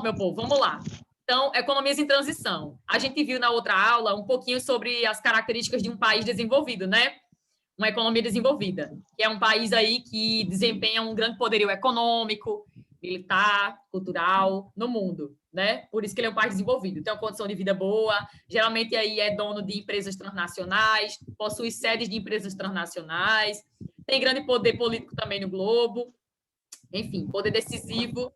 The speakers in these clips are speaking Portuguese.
meu povo, vamos lá. Então, economias em transição. A gente viu na outra aula um pouquinho sobre as características de um país desenvolvido, né? Uma economia desenvolvida, que é um país aí que desempenha um grande poderio econômico, militar, cultural no mundo, né? Por isso que ele é um país desenvolvido. Tem uma condição de vida boa, geralmente aí é dono de empresas transnacionais, possui sedes de empresas transnacionais, tem grande poder político também no globo, enfim, poder decisivo,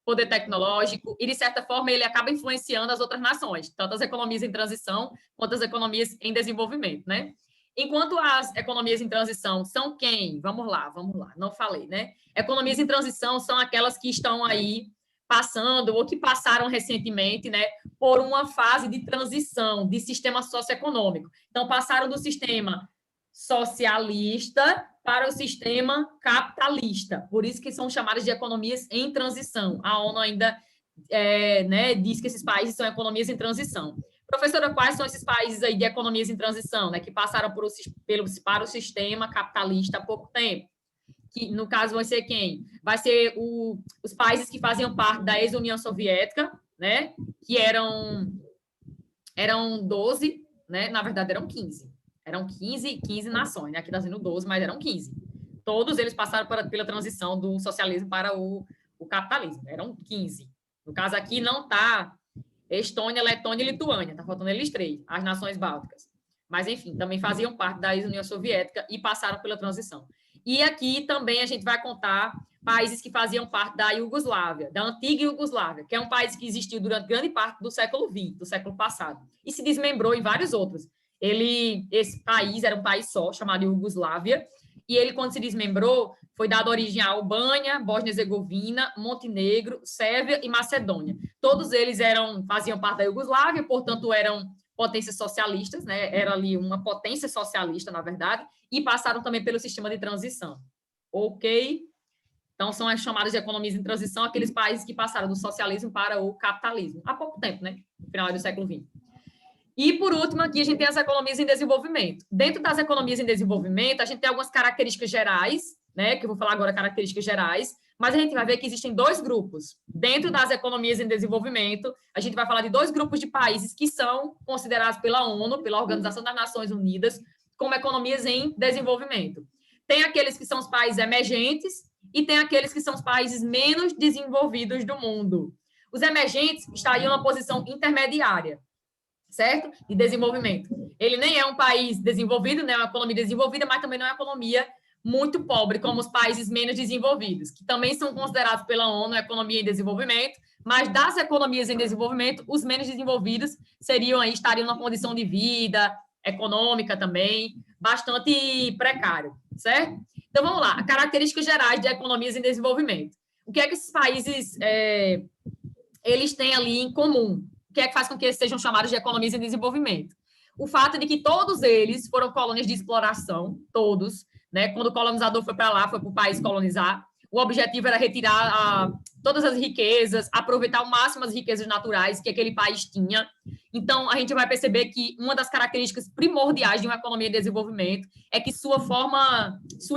poder tecnológico, e, de certa forma, ele acaba influenciando as outras nações, tanto as economias em transição quanto as economias em desenvolvimento, né? Enquanto as economias em transição são quem? Vamos lá, não falei, né? Economias em transição são aquelas que estão aí passando ou que passaram recentemente, né, por uma fase de transição de sistema socioeconômico. Então, passaram do sistema socialista para o sistema capitalista. Por isso que são chamadas de economias em transição. A ONU ainda né, diz que esses países são economias em transição. Professora, quais são esses países aí de economias em transição, né, que passaram para o sistema capitalista há pouco tempo? Que, no caso, vai ser quem? Vai ser os países que faziam parte da ex-União Soviética, né, que eram 12, né, na verdade eram 15. Eram 15 nações, né? Aqui está sendo 12, mas eram 15. Todos eles passaram pela transição do socialismo para o capitalismo. Eram 15. No caso aqui não está Estônia, Letônia e Lituânia. Está faltando eles 3, as nações bálticas. Mas, enfim, também faziam parte da ex-União Soviética e passaram pela transição. E aqui também a gente vai contar países que faziam parte da Iugoslávia, da antiga Iugoslávia, que é um país que existiu durante grande parte do século XX, do século passado, e se desmembrou em vários outros. Esse país era um país só, chamado Iugoslávia, e ele, quando se desmembrou, foi dado origem à Albânia, Bósnia-Herzegovina, Montenegro, Sérvia e Macedônia. Todos eles faziam parte da Iugoslávia, portanto, eram potências socialistas, né? Era ali uma potência socialista, na verdade, e passaram também pelo sistema de transição. Ok? Então, são as chamadas de economias em transição, aqueles países que passaram do socialismo para o capitalismo, há pouco tempo, né? No final do século XX. E, por último, aqui a gente tem as economias em desenvolvimento. Dentro das economias em desenvolvimento, a gente tem algumas características gerais, né? Que eu vou falar agora características gerais, mas a gente vai ver que existem 2 grupos. Dentro das economias em desenvolvimento, a gente vai falar de 2 grupos de países que são considerados pela ONU, pela Organização das Nações Unidas, como economias em desenvolvimento. Tem aqueles que são os países emergentes e tem aqueles que são os países menos desenvolvidos do mundo. Os emergentes estariam numa posição intermediária, certo? De desenvolvimento. Ele nem é um país desenvolvido, não é uma economia desenvolvida, mas também não é uma economia muito pobre, como os países menos desenvolvidos, que também são considerados pela ONU economia em desenvolvimento, mas das economias em desenvolvimento, os menos desenvolvidos estariam numa condição de vida econômica também bastante precário, certo? Então, vamos lá, características gerais de economias em desenvolvimento. O que é que esses países eles têm ali em comum? O que é que faz com que eles sejam chamados de economias em desenvolvimento? O fato de que todos eles foram colônias de exploração, todos, né? Quando o colonizador foi para lá, foi para o país colonizar, o objetivo era retirar todas as riquezas, aproveitar ao máximo as riquezas naturais que aquele país tinha. Então, a gente vai perceber que uma das características primordiais de uma economia de desenvolvimento é que sua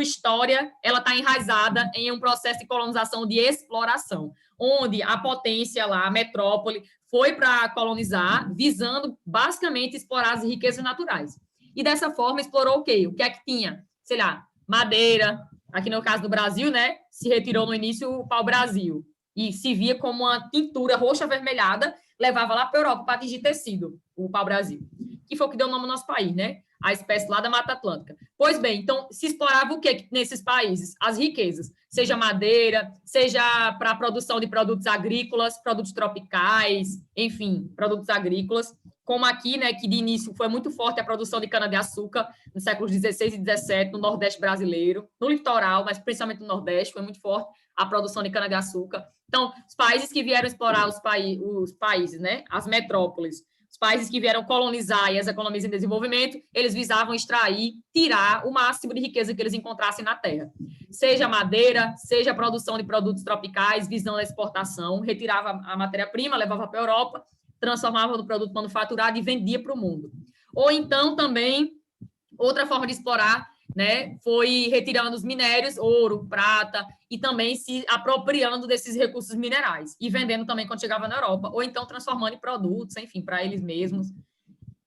história, ela está enraizada em um processo de colonização, de exploração, onde a potência lá, a metrópole, foi para colonizar, visando basicamente explorar as riquezas naturais. E dessa forma explorou o quê? O que é que tinha? Sei lá, madeira. Aqui no caso do Brasil, né, se retirou no início o pau-brasil e se via como uma tintura roxa avermelhada, levava lá para a Europa para atingir tecido, o pau-brasil, que foi o que deu o nome ao nosso país, né? A espécie lá da Mata Atlântica. Pois bem, então, se explorava o que nesses países? As riquezas, seja madeira, seja para a produção de produtos agrícolas, produtos tropicais, enfim, produtos agrícolas, como aqui, né, que de início foi muito forte a produção de cana-de-açúcar nos séculos XVI e XVII, no Nordeste brasileiro, no litoral, mas principalmente no Nordeste, foi muito forte a produção de cana-de-açúcar. Então, os países que vieram explorar os países, né, as metrópoles, os países que vieram colonizar e as economias em desenvolvimento, eles visavam extrair, tirar o máximo de riqueza que eles encontrassem na terra. Seja madeira, seja a produção de produtos tropicais, visando a exportação, retirava a matéria-prima, levava para a Europa, transformava no produto manufaturado e vendia para o mundo. Ou então, também, outra forma de explorar né, foi retirando os minérios, ouro, prata, e também se apropriando desses recursos minerais, e vendendo também quando chegava na Europa, ou então transformando em produtos, enfim, para eles mesmos,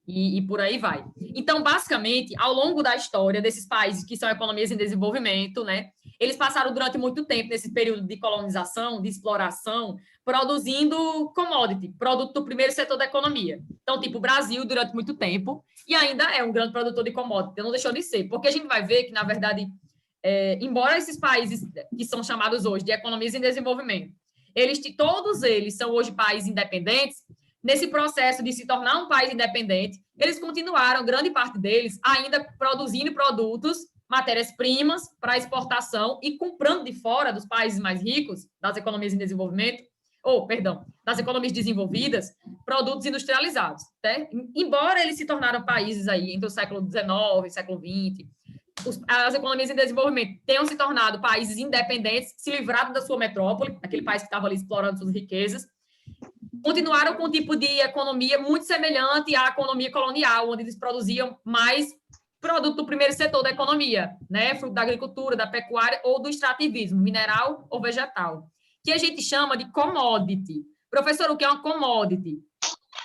e por aí vai. Então, basicamente, ao longo da história desses países que são economias em desenvolvimento, né, eles passaram durante muito tempo, nesse período de colonização, de exploração, produzindo commodity, produto do primeiro setor da economia. Então, tipo, o Brasil, durante muito tempo, e ainda é um grande produtor de commodity, não deixou de ser, porque a gente vai ver que, na verdade, embora esses países que são chamados hoje de economias em desenvolvimento, todos eles são hoje países independentes. Nesse processo de se tornar um país independente, eles continuaram, grande parte deles, ainda produzindo produtos, matérias-primas para exportação e comprando de fora dos países mais ricos, das economias em desenvolvimento, das economias desenvolvidas, produtos industrializados. Né? Embora eles se tornaram países aí entre o século XIX e século XX, as economias em desenvolvimento tenham se tornado países independentes, se livrado da sua metrópole, aquele país que estava ali explorando suas riquezas, continuaram com um tipo de economia muito semelhante à economia colonial, onde eles produziam mais produto do primeiro setor da economia, né? Fruto da agricultura, da pecuária ou do extrativismo, mineral ou vegetal, que a gente chama de commodity. Professor, o que é uma commodity?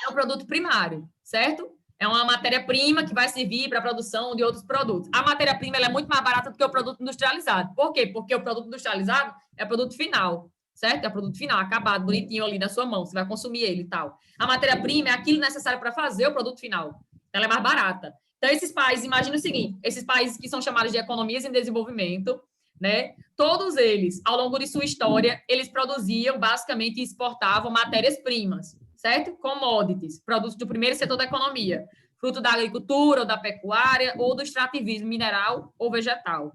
É um produto primário, certo? É uma matéria-prima que vai servir para a produção de outros produtos. A matéria-prima é muito mais barata do que o produto industrializado. Por quê? Porque o produto industrializado é produto final, certo? É produto final, acabado, bonitinho ali na sua mão, você vai consumir ele e tal. A matéria-prima é aquilo necessário para fazer o produto final. Ela é mais barata. Então, esses países, imagina o seguinte, esses países que são chamados de economias em desenvolvimento, né? Todos eles, ao longo de sua história, eles produziam, basicamente, e exportavam matérias-primas, certo? Commodities, produtos do primeiro setor da economia, fruto da agricultura, ou da pecuária, ou do extrativismo mineral ou vegetal.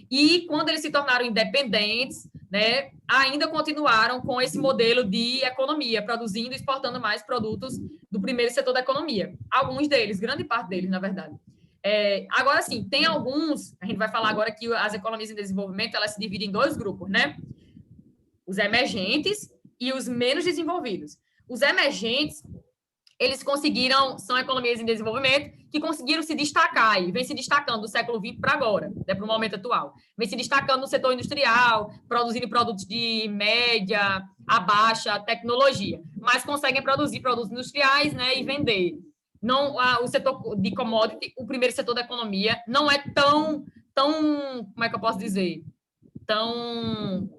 E quando eles se tornaram independentes, né, ainda continuaram com esse modelo de economia, produzindo e exportando mais produtos do primeiro setor da economia. Alguns deles, grande parte deles, na verdade. Agora, sim, tem alguns, a gente vai falar agora que as economias em desenvolvimento, elas se dividem em dois grupos, né? Os emergentes e os menos desenvolvidos. Os emergentes, eles são economias em desenvolvimento que conseguiram se destacar e vem se destacando do século XX para agora, né, para o momento atual. Vem se destacando no setor industrial, produzindo produtos de média a baixa tecnologia, mas conseguem produzir produtos industriais, né, e vender. Não, o setor de commodity, o primeiro setor da economia, não é tão, como é que eu posso dizer, tão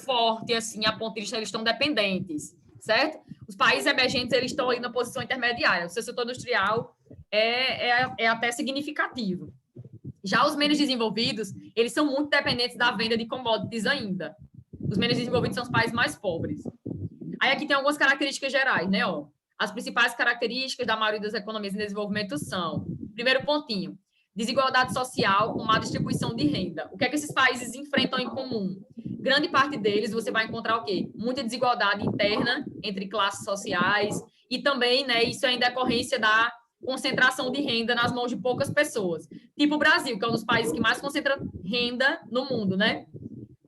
forte assim, a ponto de eles estão dependentes, certo? Os países emergentes, eles estão aí na posição intermediária. O seu setor industrial é até significativo. Já os menos desenvolvidos, eles são muito dependentes da venda de commodities ainda. Os menos desenvolvidos são os países mais pobres. Aí aqui tem algumas características gerais, né? Ó, as principais características da maioria das economias em desenvolvimento são, primeiro pontinho, desigualdade social com má distribuição de renda. O que é que esses países enfrentam em comum? Grande parte deles você vai encontrar o quê? Muita desigualdade interna entre classes sociais e também, né, isso é em decorrência da concentração de renda nas mãos de poucas pessoas. Tipo o Brasil, que é um dos países que mais concentra renda no mundo, né?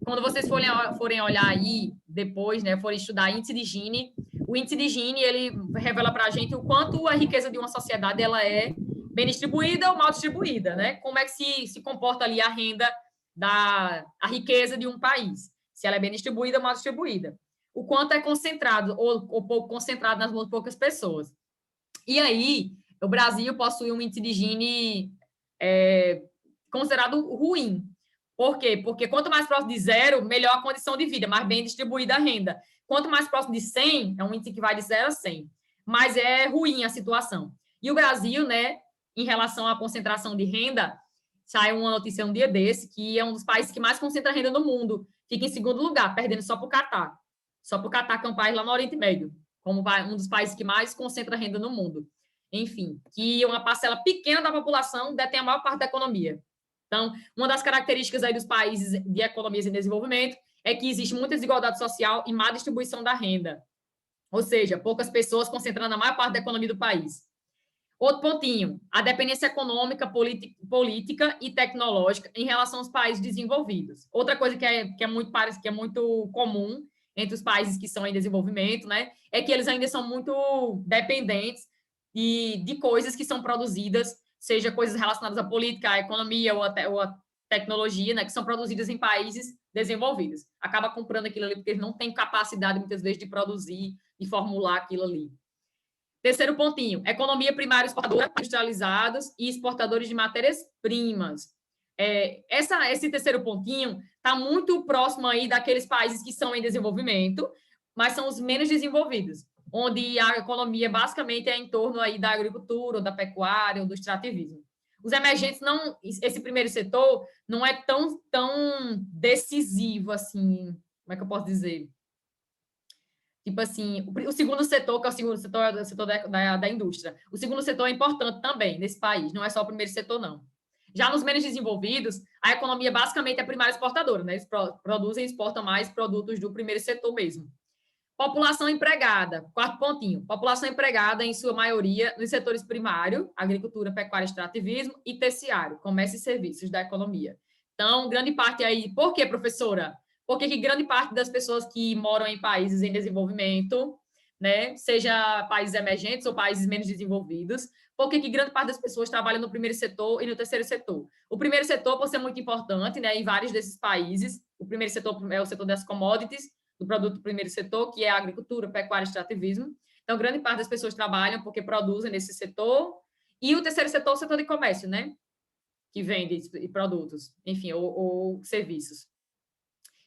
Quando vocês forem olhar aí depois, né, forem estudar índice de Gini, o índice de Gini, ele revela para a gente o quanto a riqueza de uma sociedade ela é bem distribuída ou mal distribuída, né? Como é que se comporta ali a renda a riqueza de um país, se ela é bem distribuída ou mal distribuída. O quanto é concentrado ou pouco concentrado nas mãos de poucas pessoas. E aí, o Brasil possui um índice de Gini considerado ruim. Por quê? Porque quanto mais próximo de zero, melhor a condição de vida, mais bem distribuída a renda. Quanto mais próximo de 100, é um índice que vai de 0 a 100. Mas é ruim a situação. E o Brasil, né, em relação à concentração de renda, saiu uma notícia um dia desse, que é um dos países que mais concentra renda no mundo. Fica em segundo lugar, perdendo só para o Catar. Só para o Catar, que é um país lá no Oriente Médio, como um dos países que mais concentra renda no mundo. Enfim, que uma parcela pequena da população detém a maior parte da economia. Então, uma das características aí dos países de economias em desenvolvimento é que existe muita desigualdade social e má distribuição da renda. Ou seja, poucas pessoas concentrando a maior parte da economia do país. Outro pontinho, a dependência econômica, política e tecnológica em relação aos países desenvolvidos. Outra coisa que é muito comum entre os países que são em desenvolvimento, né, é que eles ainda são muito dependentes de coisas que são produzidas seja coisas relacionadas à política, à economia ou à tecnologia, né, que são produzidas em países desenvolvidos. Acaba comprando aquilo ali porque eles não têm capacidade, muitas vezes, de produzir e formular aquilo ali. Terceiro pontinho, economia primária exportadora, industrializados e exportadores de matérias-primas. Esse terceiro pontinho está muito próximo aí daqueles países que são em desenvolvimento, mas são os menos desenvolvidos, onde a economia basicamente é em torno aí da agricultura, ou da pecuária, ou do extrativismo. Os emergentes não, esse primeiro setor não é tão decisivo assim, como é que eu posso dizer? Tipo assim, o segundo setor, que é o segundo setor, é o setor da indústria. O segundo setor é importante também nesse país, não é só o primeiro setor, não. Já nos menos desenvolvidos, a economia basicamente é primária exportadora, né? Eles produzem e exportam mais produtos do primeiro setor mesmo. População empregada, quarto pontinho. População empregada, em sua maioria, nos setores primário, agricultura, pecuária, extrativismo, e terciário, comércio e serviços da economia. Então, grande parte aí... Por quê, professora? Porque que grande parte das pessoas que moram em países em desenvolvimento, né, seja países emergentes ou países menos desenvolvidos, porque que grande parte das pessoas trabalham no primeiro setor e no terceiro setor. O primeiro setor, por ser muito importante, né, em vários desses países, o primeiro setor é o setor das commodities, do produto do primeiro setor, que é a agricultura, pecuária e extrativismo. Então, grande parte das pessoas trabalham porque produzem nesse setor. E o terceiro setor, o setor de comércio, né? Que vende produtos, enfim, ou serviços.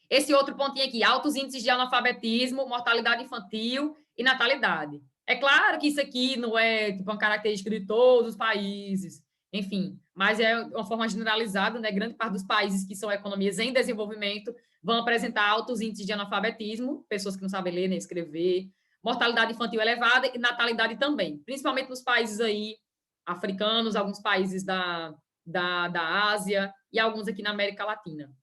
Esse outro pontinho aqui, altos índices de analfabetismo, mortalidade infantil e natalidade. É claro que isso aqui não é tipo uma característica de todos os países, enfim, mas é uma forma generalizada, né? Grande parte dos países que são economias em desenvolvimento vão apresentar altos índices de analfabetismo, pessoas que não sabem ler nem escrever, mortalidade infantil elevada e natalidade também, principalmente nos países aí africanos, alguns países da Ásia e alguns aqui na América Latina.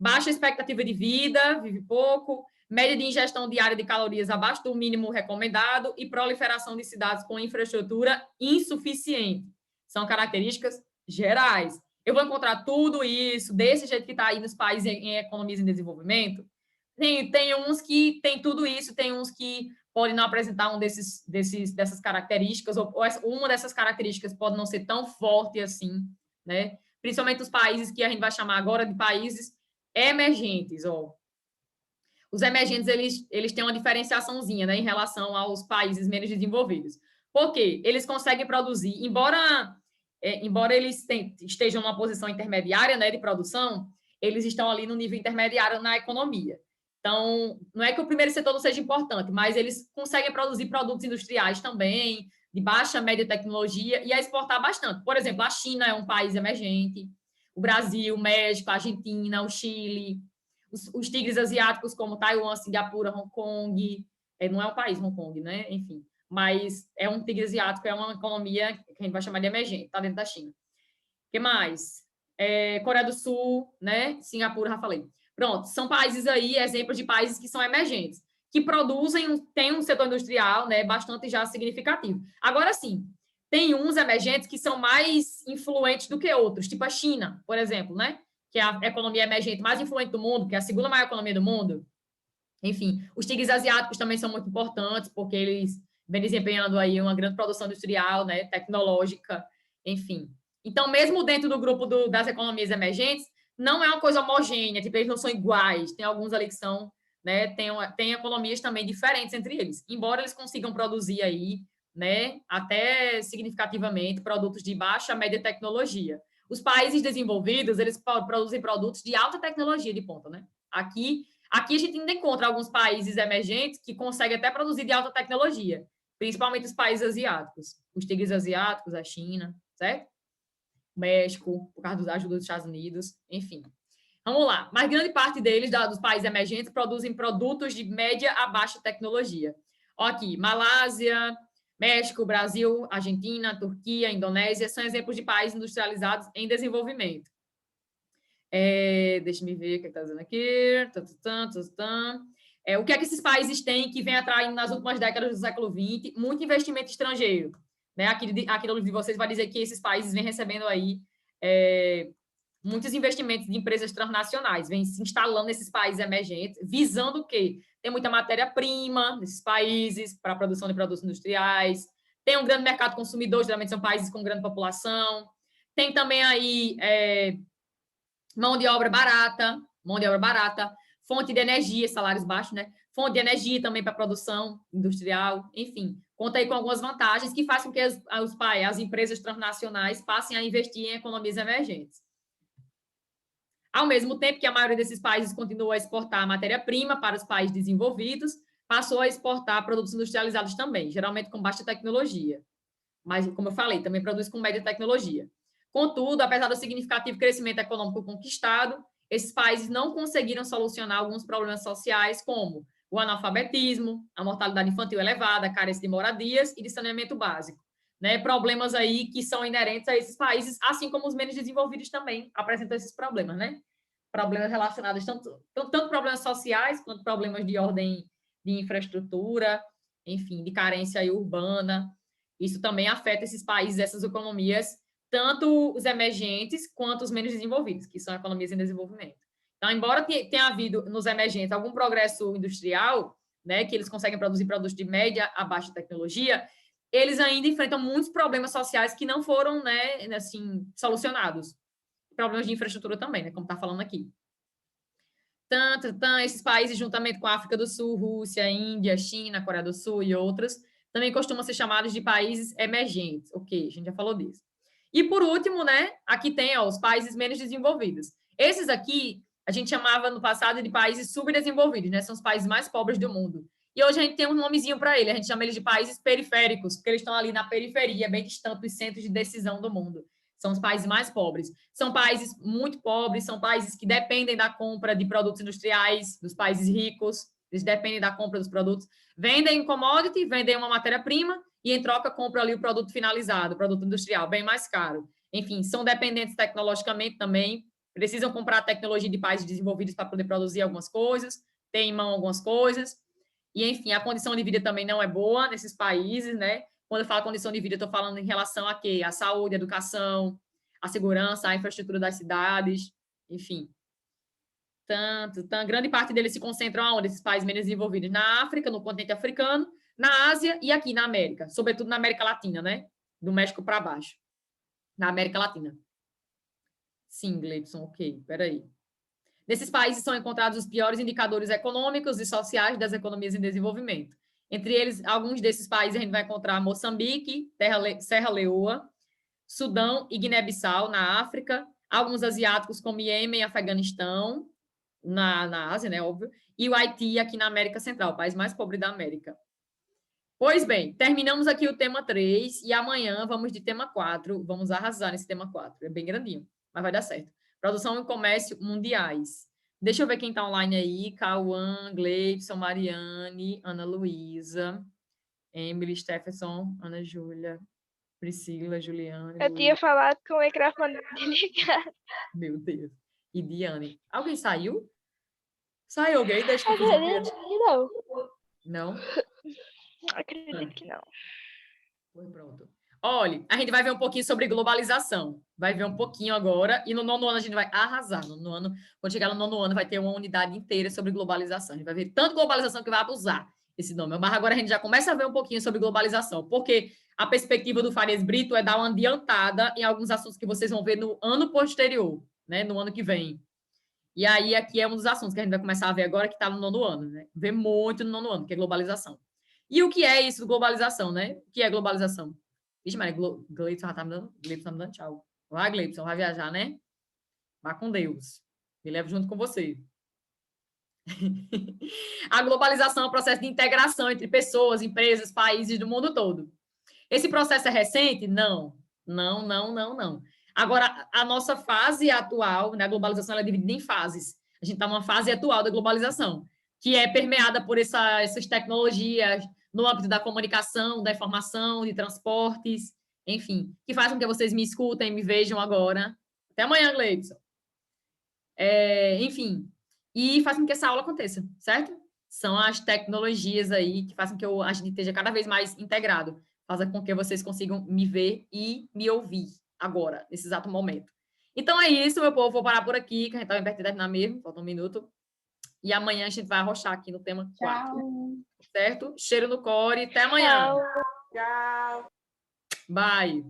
Baixa expectativa de vida, vive pouco, média de ingestão diária de calorias abaixo do mínimo recomendado e proliferação de cidades com infraestrutura insuficiente. São características gerais. Eu vou encontrar tudo isso desse jeito que está aí nos países em economias em desenvolvimento? Tem uns que tem tudo isso, tem uns que podem não apresentar dessas características, ou uma dessas características pode não ser tão forte assim, né? Principalmente os países que a gente vai chamar agora de países emergentes, ó. Os emergentes, eles têm uma diferenciaçãozinha, né, em relação aos países menos desenvolvidos. Por quê? Eles conseguem produzir, embora eles estejam numa posição intermediária, né, de produção, eles estão ali no nível intermediário na economia. Então, não é que o primeiro setor não seja importante, mas eles conseguem produzir produtos industriais também, de baixa, média tecnologia, e a exportar bastante. Por exemplo, a China é um país emergente, o Brasil, o México, a Argentina, o Chile, os tigres asiáticos como Taiwan, Singapura, Hong Kong, não é um país, Hong Kong, né? Enfim, mas é um tigre asiático, é uma economia que a gente vai chamar de emergente, está dentro da China. O que mais? Coreia do Sul, né? Singapura, já falei. Pronto, são países aí, exemplos de países que são emergentes, que produzem, tem um setor industrial, né, bastante já significativo. Agora sim, tem uns emergentes que são mais influentes do que outros, tipo a China, por exemplo, né? Que é a economia emergente mais influente do mundo, que é a segunda maior economia do mundo. Enfim, os tigres asiáticos também são muito importantes, porque eles vêm desempenhando aí uma grande produção industrial, né, tecnológica, enfim. Então, mesmo dentro do grupo das economias emergentes, não é uma coisa homogênea, tipo, eles não são iguais, tem alguns ali que são, né, tem economias também diferentes entre eles, embora eles consigam produzir aí, né, até significativamente, produtos de baixa, média tecnologia. Os países desenvolvidos, eles produzem produtos de alta tecnologia de ponta, né? Aqui a gente ainda encontra alguns países emergentes que conseguem até produzir de alta tecnologia, principalmente os países asiáticos, os tigres asiáticos, a China, certo? O México, por causa da ajuda dos Estados Unidos, enfim. Vamos lá. Mas grande parte deles, dos países emergentes, produzem produtos de média a baixa tecnologia. Ó aqui, Malásia, México, Brasil, Argentina, Turquia, Indonésia, são exemplos de países industrializados em desenvolvimento. Deixa eu ver o que está dizendo aqui. O que é que esses países têm que vem atraindo nas últimas décadas do século XX? Muito investimento estrangeiro. Né? Aqui no livro de vocês vai dizer que esses países vêm recebendo aí muitos investimentos de empresas transnacionais, vêm se instalando nesses países emergentes, visando o quê? Tem muita matéria-prima nesses países para a produção de produtos industriais, Tem um grande mercado consumidor, geralmente são países com grande população. Tem também aí mão de obra barata, fonte de energia, salários baixos, né? Fonte de energia também para produção industrial, enfim. Conta aí com algumas vantagens que fazem com que as empresas transnacionais passem a investir em economias emergentes. Ao mesmo tempo que a maioria desses países continua a exportar matéria-prima para os países desenvolvidos, passou a exportar produtos industrializados também, geralmente com baixa tecnologia. Mas, como eu falei, também produz com média tecnologia. Contudo, apesar do significativo crescimento econômico conquistado, esses países não conseguiram solucionar alguns problemas sociais, como o analfabetismo, a mortalidade infantil elevada, a carência de moradias e de saneamento básico. Né? Problemas aí que são inerentes a esses países, assim como os menos desenvolvidos também apresentam esses problemas, né? Problemas relacionados tanto problemas sociais quanto problemas de ordem de infraestrutura, enfim, de carência urbana. Isso também afeta esses países, essas economias, tanto os emergentes quanto os menos desenvolvidos, que são economias em desenvolvimento. Então, embora tenha havido nos emergentes algum progresso industrial, né, que eles conseguem produzir produtos de média a baixa tecnologia, eles ainda enfrentam muitos problemas sociais que não foram, né, assim, solucionados. Problemas de infraestrutura também, né, como está falando aqui. Esses países, juntamente com a África do Sul, Rússia, Índia, China, Coreia do Sul e outros, também costumam ser chamados de países emergentes. Ok, a gente já falou disso. E, por último, né, aqui tem os países menos desenvolvidos. Esses aqui, a gente chamava no passado de países subdesenvolvidos, né? São os países mais pobres do mundo. E hoje a gente tem um nomezinho para ele, a gente chama eles de países periféricos, porque eles estão ali na periferia, bem distante dos centros de decisão do mundo. São os países mais pobres. São países muito pobres, são países que dependem da compra de produtos industriais dos países ricos, eles dependem da compra dos produtos. Vendem commodity, vendem uma matéria-prima e, em troca, compram ali o produto finalizado, o produto industrial, bem mais caro. Enfim, são dependentes tecnologicamente também, precisam comprar tecnologia de países desenvolvidos para poder produzir algumas coisas, ter em mão algumas coisas. E, enfim, a condição de vida também não é boa nesses países, né? Quando eu falo condição de vida, eu estou falando em relação a quê? A saúde, a educação, a segurança, a infraestrutura das cidades, enfim. Grande parte deles se concentram aonde? Esses países menos desenvolvidos? Na África, no continente africano, na Ásia e aqui na América, sobretudo na América Latina, né? Do México para baixo. Na América Latina. Sim, Gleidson, ok, peraí. Nesses países são encontrados os piores indicadores econômicos e sociais das economias em desenvolvimento. Entre eles, alguns desses países a gente vai encontrar Moçambique, Serra Leoa, Sudão e Guiné-Bissau, na África, alguns asiáticos como Iêmen e Afeganistão, na Ásia, né, óbvio, e o Haiti aqui na América Central, o país mais pobre da América. Pois bem, terminamos aqui o tema 3 e amanhã vamos de tema 4, vamos arrasar nesse tema 4, é bem grandinho, mas vai dar certo. Produção e comércio mundiais. Deixa eu ver quem está online aí. Cauã, Gleibson, Mariane, Ana Luísa, Emily, Stephenson, Ana Júlia, Priscila, Juliane. Eu tinha falado com o microfone desligado. Meu Deus. E Diane. Alguém saiu? Saiu alguém? Deixa que eu fiz Acredito que não. Não? Acredito que não. Foi pronto. Olha, a gente vai ver um pouquinho sobre globalização. Vai ver um pouquinho agora. E no nono ano a gente vai arrasar. No nono ano, quando chegar no nono ano, vai ter uma unidade inteira sobre globalização. A gente vai ver tanto globalização que vai abusar esse nome. Mas agora a gente já começa a ver um pouquinho sobre globalização. Porque a perspectiva do Farias Brito é dar uma adiantada em alguns assuntos que vocês vão ver no ano posterior, né? No ano que vem. E aí, aqui é um dos assuntos que a gente vai começar a ver agora, que está no nono ano, né? Ver muito no nono ano, que é globalização. E o que é isso, globalização, né? O que é globalização? Vixe, Maria, Gleibson já tá me dando tchau. Vai, Gleibson, vai viajar, né? Vá com Deus. Me leva junto com você. A globalização é um processo de integração entre pessoas, empresas, países do mundo todo. Esse processo é recente? Não. Não. Agora, a nossa fase atual, né, a globalização, ela é dividida em fases. A gente está numa fase atual da globalização, que é permeada por essas tecnologias no âmbito da comunicação, da informação, de transportes, enfim, que faz com que vocês me escutem, me vejam agora. Até amanhã, Gleibson. Enfim, e faz com que essa aula aconteça, certo? São as tecnologias aí que fazem com que a gente esteja cada vez mais integrado, fazem com que vocês consigam me ver e me ouvir agora, nesse exato momento. Então é isso, meu povo, vou parar por aqui, que a gente está perto de terminar mesmo, falta um minuto. E amanhã a gente vai arrochar aqui no tema 4. Tchau. Certo? Cheiro no core, até amanhã. Tchau. Tchau. Bye.